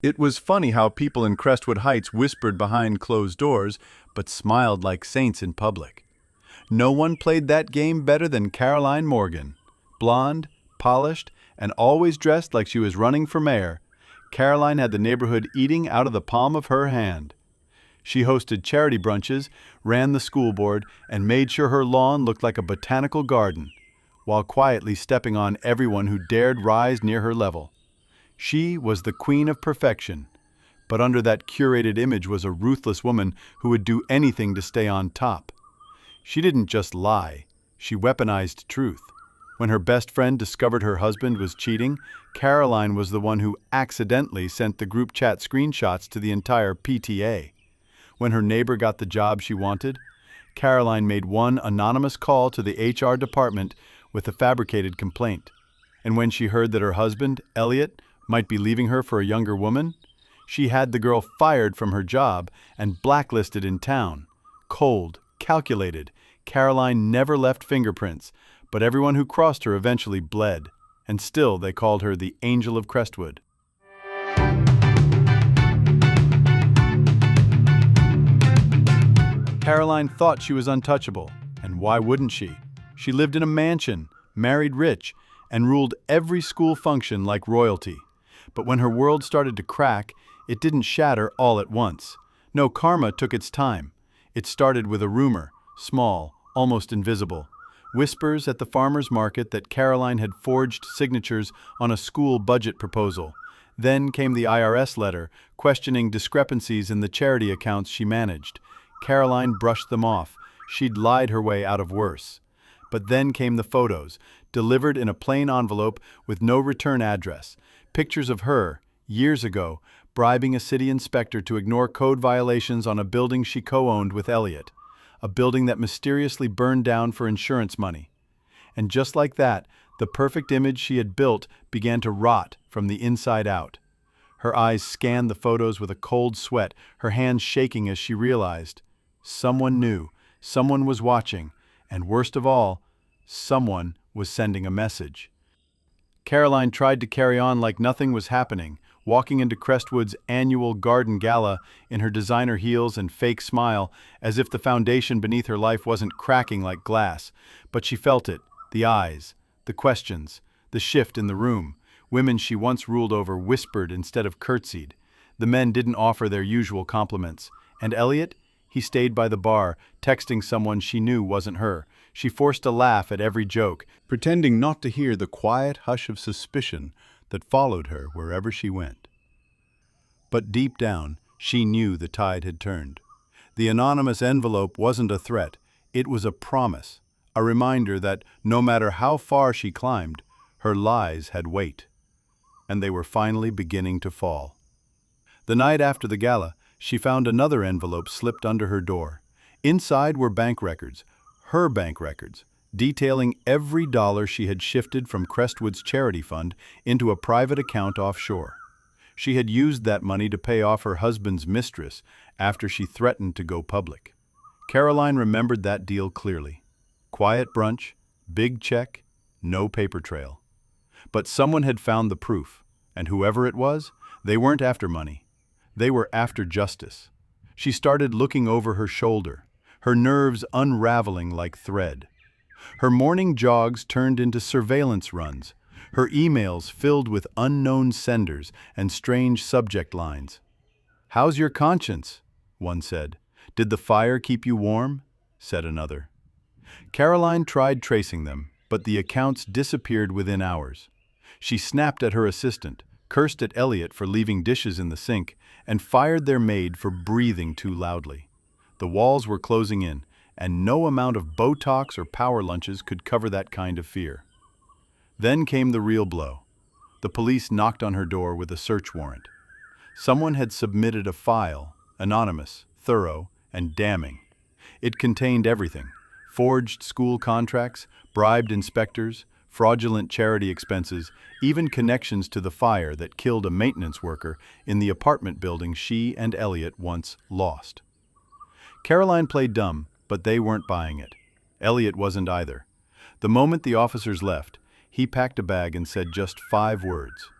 It was funny how people in Crestwood Heights whispered behind closed doors, but smiled like saints in public. No one played that game better than Caroline Morgan. Blonde, polished, and always dressed like she was running for mayor, Caroline had the neighborhood eating out of the palm of her hand. She hosted charity brunches, ran the school board, and made sure her lawn looked like a botanical garden, while quietly stepping on everyone who dared rise near her level. She was the queen of perfection, but under that curated image was a ruthless woman who would do anything to stay on top. She didn't just lie, she weaponized truth. When her best friend discovered her husband was cheating, Caroline was the one who accidentally sent the group chat screenshots to the entire PTA. When her neighbor got the job she wanted, Caroline made one anonymous call to the HR department with a fabricated complaint. And when she heard that her husband, Elliot, might be leaving her for a younger woman, she had the girl fired from her job and blacklisted in town. Cold, calculated, Caroline never left fingerprints, but everyone who crossed her eventually bled, and still they called her the Angel of Crestwood. Caroline thought she was untouchable, and why wouldn't she? She lived in a mansion, married rich, and ruled every school function like royalty. But when her world started to crack, it didn't shatter all at once. No, karma took its time. It started with a rumor, small, almost invisible. Whispers at the farmer's market that Caroline had forged signatures on a school budget proposal. Then came the IRS letter, questioning discrepancies in the charity accounts she managed. Caroline brushed them off. She'd lied her way out of worse. But then came the photos, delivered in a plain envelope with no return address. Pictures of her, years ago, bribing a city inspector to ignore code violations on a building she co-owned with Elliot. A building that mysteriously burned down for insurance money. And just like that, the perfect image she had built began to rot from the inside out. Her eyes scanned the photos with a cold sweat, her hands shaking as she realized. Someone knew, someone was watching, and worst of all, someone was sending a message. Caroline tried to carry on like nothing was happening, walking into Crestwood's annual garden gala in her designer heels and fake smile, as if the foundation beneath her life wasn't cracking like glass. But she felt it, the eyes, the questions, the shift in the room. Women she once ruled over whispered instead of curtsied. The men didn't offer their usual compliments. And Elliot? He stayed by the bar, texting someone she knew wasn't her. She forced a laugh at every joke, pretending not to hear the quiet hush of suspicion that followed her wherever she went. But deep down, she knew the tide had turned. The anonymous envelope wasn't a threat, it was a promise, a reminder that no matter how far she climbed, her lies had weight. And they were finally beginning to fall. The night after the gala, she found another envelope slipped under her door. Inside were bank records, her bank records, detailing every dollar she had shifted from Crestwood's charity fund into a private account offshore. She had used that money to pay off her husband's mistress after she threatened to go public. Caroline remembered that deal clearly. Quiet brunch, big check, no paper trail. But someone had found the proof, and whoever it was, they weren't after money. They were after justice. She started looking over her shoulder, her nerves unraveling like thread. Her morning jogs turned into surveillance runs, her emails filled with unknown senders and strange subject lines. "How's your conscience?" one said. "Did the fire keep you warm?" said another. Caroline tried tracing them, but the accounts disappeared within hours. She snapped at her assistant, cursed at Elliot for leaving dishes in the sink, and fired their maid for breathing too loudly. The walls were closing in, and no amount of Botox or power lunches could cover that kind of fear. Then came the real blow. The police knocked on her door with a search warrant. Someone had submitted a file, anonymous, thorough, and damning. It contained everything: forged school contracts, bribed inspectors, fraudulent charity expenses, even connections to the fire that killed a maintenance worker in the apartment building she and Elliot once lost. Caroline played dumb, but they weren't buying it. Elliot wasn't either. The moment the officers left, he packed a bag and said just 5 words.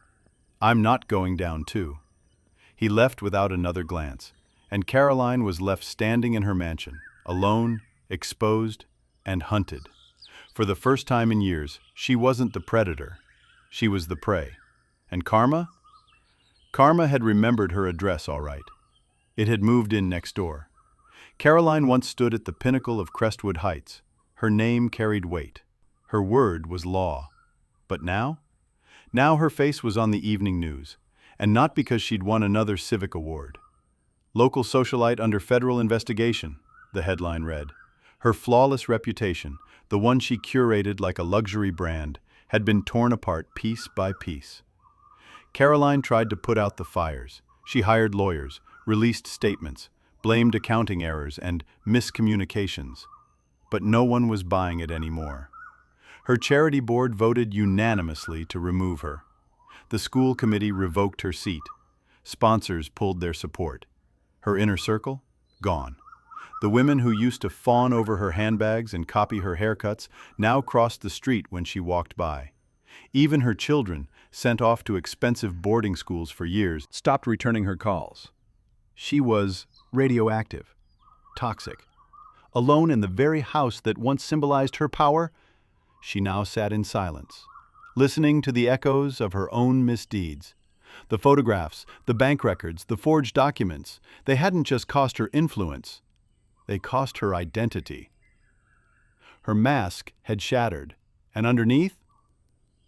"I'm not going down too." He left without another glance, and Caroline was left standing in her mansion, alone, exposed, and hunted. For the first time in years, she wasn't the predator. She was the prey. And Karma? Karma had remembered her address all right. It had moved in next door. Caroline once stood at the pinnacle of Crestwood Heights. Her name carried weight. Her word was law. But now? Now her face was on the evening news, and not because she'd won another civic award. Local socialite under federal investigation, the headline read. Her flawless reputation, the one she curated like a luxury brand, had been torn apart piece by piece. Caroline tried to put out the fires. She hired lawyers, released statements, blamed accounting errors and miscommunications. But no one was buying it anymore. Her charity board voted unanimously to remove her. The school committee revoked her seat. Sponsors pulled their support. Her inner circle? Gone. The women who used to fawn over her handbags and copy her haircuts now crossed the street when she walked by. Even her children, sent off to expensive boarding schools for years, stopped returning her calls. She was radioactive, toxic. Alone in the very house that once symbolized her power, she now sat in silence, listening to the echoes of her own misdeeds. The photographs, the bank records, the forged documents, they hadn't just cost her influence, they cost her identity. Her mask had shattered, and underneath,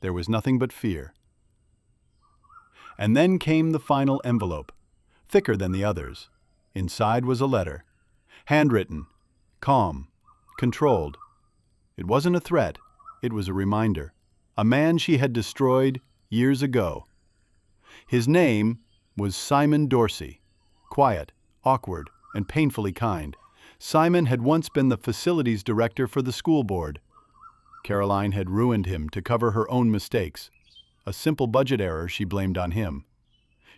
there was nothing but fear. And then came the final envelope, thicker than the others. Inside was a letter, handwritten, calm, controlled. It wasn't a threat, it was a reminder. A man she had destroyed years ago. His name was Simon Dorsey. Quiet, awkward, and painfully kind. Simon had once been the facilities director for the school board. Caroline had ruined him to cover her own mistakes. A simple budget error she blamed on him.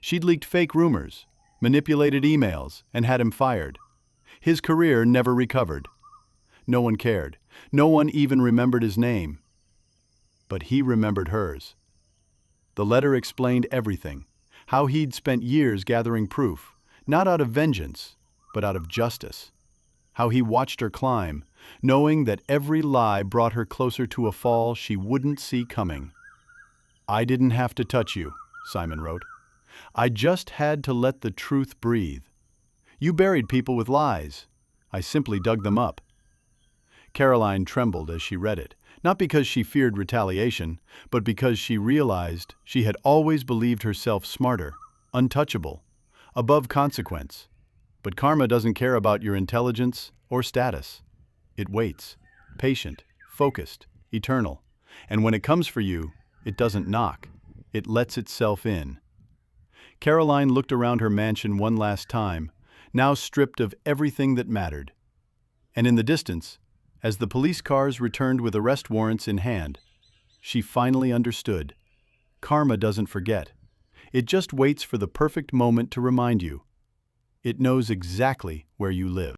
She'd leaked fake rumors, manipulated emails, and had him fired. His career never recovered. No one cared. No one even remembered his name. But he remembered hers. The letter explained everything, how he'd spent years gathering proof, not out of vengeance, but out of justice. How he watched her climb, knowing that every lie brought her closer to a fall she wouldn't see coming. "I didn't have to touch you," Simon wrote. "I just had to let the truth breathe. You buried people with lies. I simply dug them up." Caroline trembled as she read it, not because she feared retaliation, but because she realized she had always believed herself smarter, untouchable, above consequence. But karma doesn't care about your intelligence or status. It waits, patient, focused, eternal. And when it comes for you, it doesn't knock. It lets itself in. Caroline looked around her mansion one last time, now stripped of everything that mattered. And in the distance, as the police cars returned with arrest warrants in hand, she finally understood. Karma doesn't forget. It just waits for the perfect moment to remind you. It knows exactly where you live.